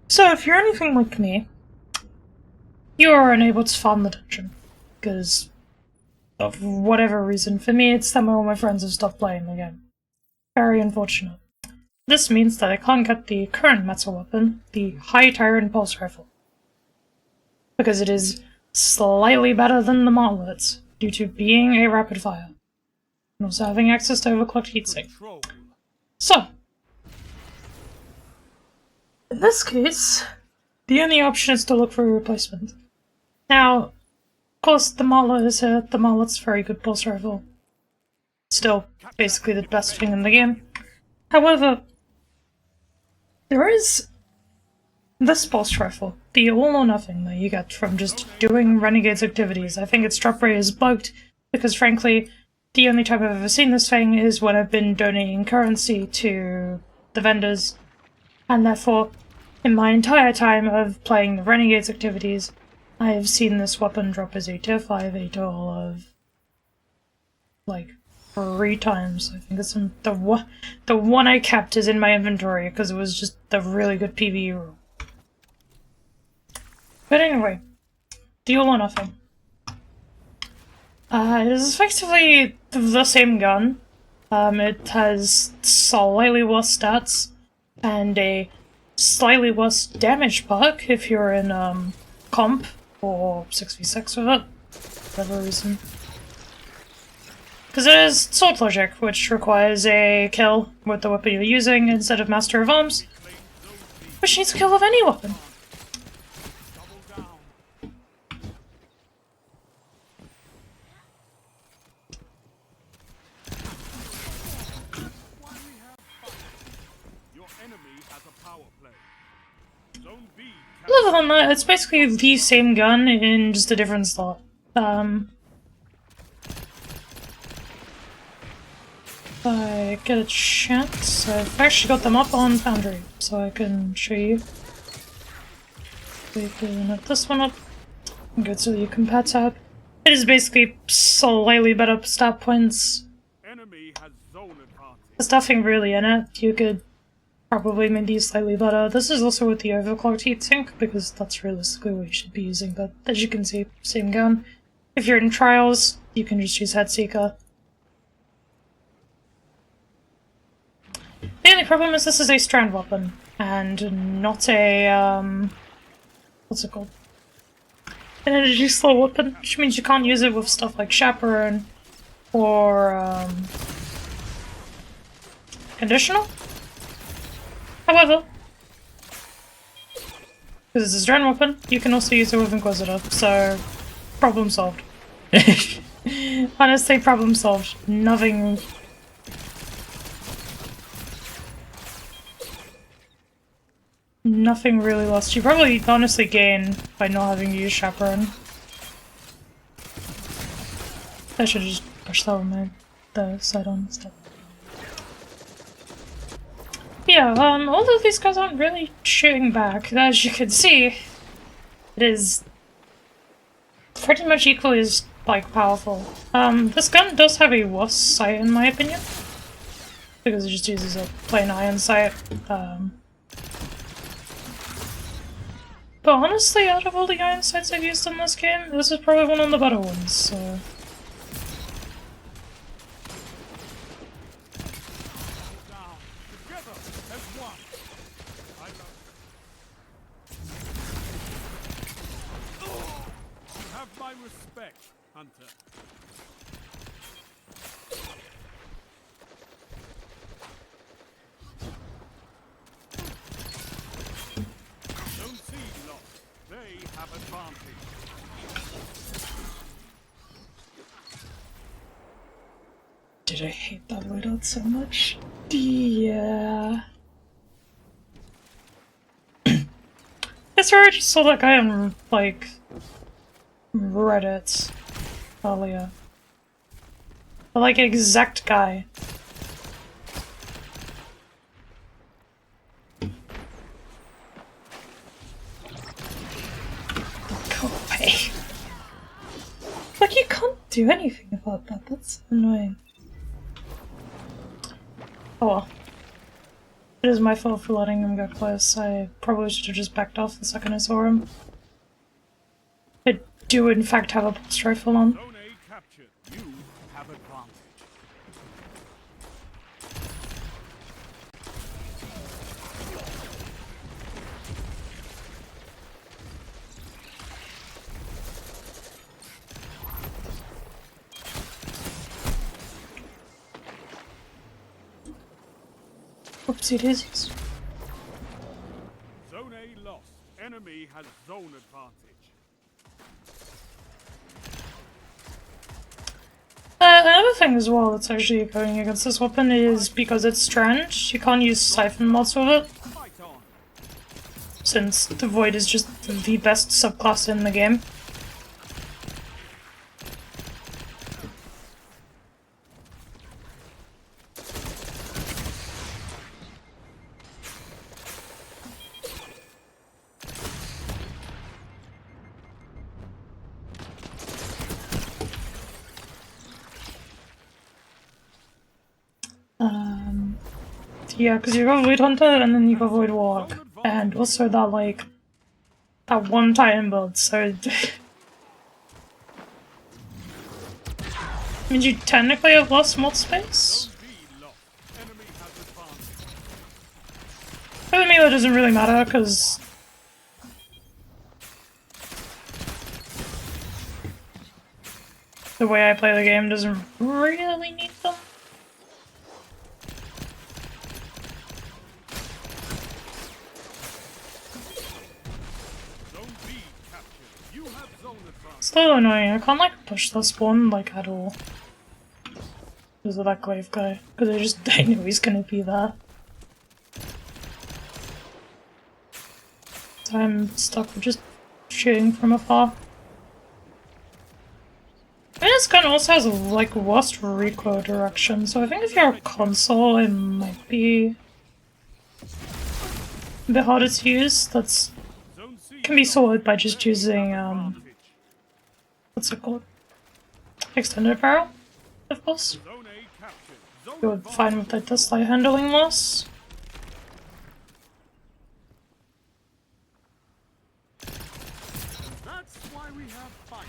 So, if you're anything like me, you are unable to farm the dungeon. Because of whatever reason. For me, it's that all my friends have stopped playing the game. Very unfortunate. This means that I can't get the current metal weapon, the high tyrant pulse rifle. Because it is slightly better than the monoliths, due to being a rapid fire. And also having access to overclocked heatsink. So, in this case, the only option is to look for a replacement. Now, of course, the Mala is here. The Mala's very good pulse rifle. Still, basically the best thing in the game. However, there is this pulse rifle, the all or nothing that you get from just doing renegades activities. I think its drop rate is bugged, because frankly, the only time I've ever seen this thing is when I've been donating currency to the vendors, and therefore, in my entire time of playing the renegades activities, I have seen this weapon drop as a tier 5 a total of, like, 3 times. I think it's the one I kept is in my inventory because it was just the really good PvE rule. But anyway, deal or nothing. It is effectively the same gun. It has slightly worse stats and a slightly worse damage perk if you're in comp or 6v6 with it, for whatever reason. Because it is sword logic, which requires a kill with the weapon you're using instead of Master of Arms, which needs a kill with any weapon. Other than that, it's basically the same gun in just a different slot. If I get a chance, I've actually got them up on Foundry, so I can show you. We can have this one up, and go to the compare tab. It is basically slightly better stat points. There's nothing really in it. You could probably make these slightly better. This is also with the overclocked heatsink, because that's realistically what you should be using, but as you can see, same gun. If you're in trials, you can just use Headseeker. The only problem is this is a strand weapon, and not a, what's it called? An energy slow weapon, which means you can't use it with stuff like Chaperone, or, Conditional? However, because it's a strand weapon, you can also use it with Inquisitor, so problem solved. Honestly, problem solved. Nothing really lost. You probably honestly gain by not having to use Chaperone. I should just push that with the side on instead. Yeah, all of these guys aren't really shooting back. As you can see, it is pretty much equally as, like, powerful. This gun does have a worse sight in my opinion, because it just uses a plain iron sight. But honestly, out of all the iron sights I've used in this game, this is probably one of the better ones, so... Respect, Hunter. Don't see lost. They have advantage. Did I hate that loadout so much? Yeah. That's where I just saw that guy on, like, Reddit earlier. The, like, exact guy. Go away. Like, you can't do anything about that. That's annoying. Oh well. It is my fault for letting him get close. I probably should have just backed off the second I saw him. I do in fact have a pulse rifle on. Zone A captured. You have advantage. Oopsie daisies. Zone A lost. Enemy has zone advantage. Another thing as well that's actually going against this weapon is because it's strand, you can't use siphon mods with it, Fight on. since the Void is just the best subclass in the game. Yeah, because you got Void Hunter and then you got Void Warlock, and also that, like, that one Titan build, so... means you technically have lost mod space? Zone B lost. Enemy has advantage. For me that doesn't really matter, because... the way I play the game doesn't really need them. Zone B captured. You have zone advantage. Still annoying, I can't like push the spawn like at all. Because of that glaive guy. Because I know he's gonna be there. So I'm stuck with just shooting from afar. I mean, this gun also has like worst recoil direction, so I think if you're a console it might be a bit harder to use. That's Zone C can be sorted by just using advantage. what's it called? Extended barrel, of course. Zone A captured. Zone You're fine with like the slight handling loss. That's why we have fire.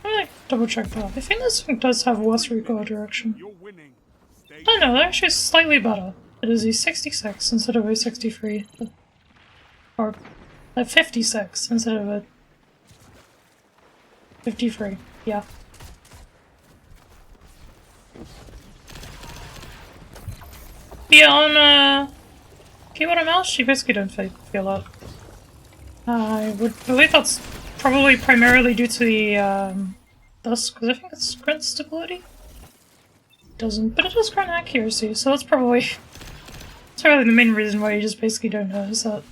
Let me like double check that. I think this thing does have worse recoil direction. You're winning. Stay Oh no, they're actually slightly better. It is a 66 instead of a 63. Or a 56 instead of a 53. Yeah. Yeah, on keyboard and mouse, you basically don't feel that. I would believe that's probably primarily due to the this, because I think it's grant stability. It doesn't, but it does grant accuracy, so that's probably that's really the main reason why you just basically don't notice that.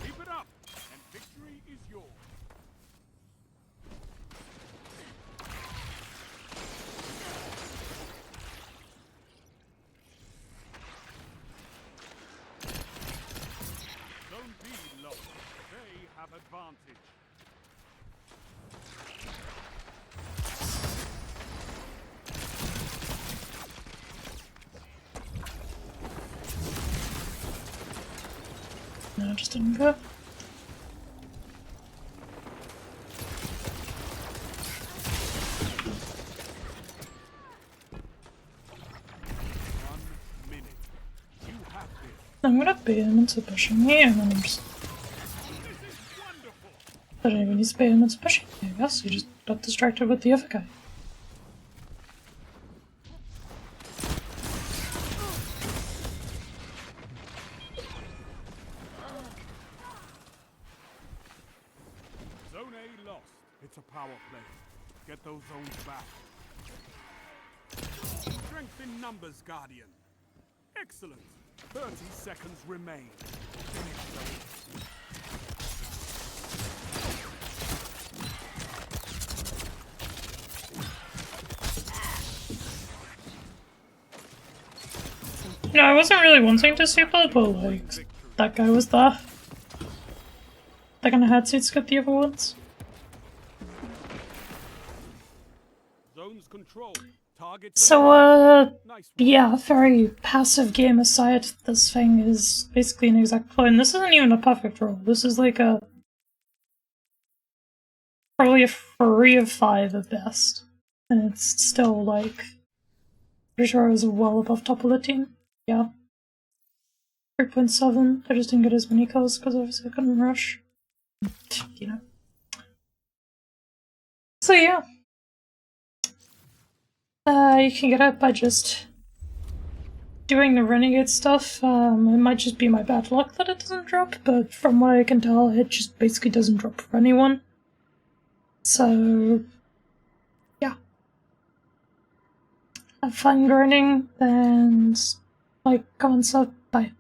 Keep it up, and victory is yours. Zone B lost. They have advantage. No, it just didn't go. You have this. I'm gonna bait him into pushing me, and then I'm just. This is wonderful. I don't even need to bait him into pushing me, I guess. You just got distracted with the other guy. It's a power play. Get those zones back. Strength in numbers, Guardian. Excellent. 30 seconds remain. Finish those. No, I wasn't really wanting to super, but like, that guy was there. They're gonna had to skip the other ones. Zones control. Target So, nice one. yeah, very passive game aside, this thing is basically an exact clone. This isn't even a perfect roll. This is like a... probably a 3 of 5 at best. And it's still like... pretty sure I was well above top of the team. Yeah. 3.7. I just didn't get as many kills because obviously I couldn't rush. You know. So yeah. You can get out by just doing the renegade stuff. It might just be my bad luck that it doesn't drop, but from what I can tell, it just basically doesn't drop for anyone. So, yeah. Have fun grinding, and like, comment, sub, bye.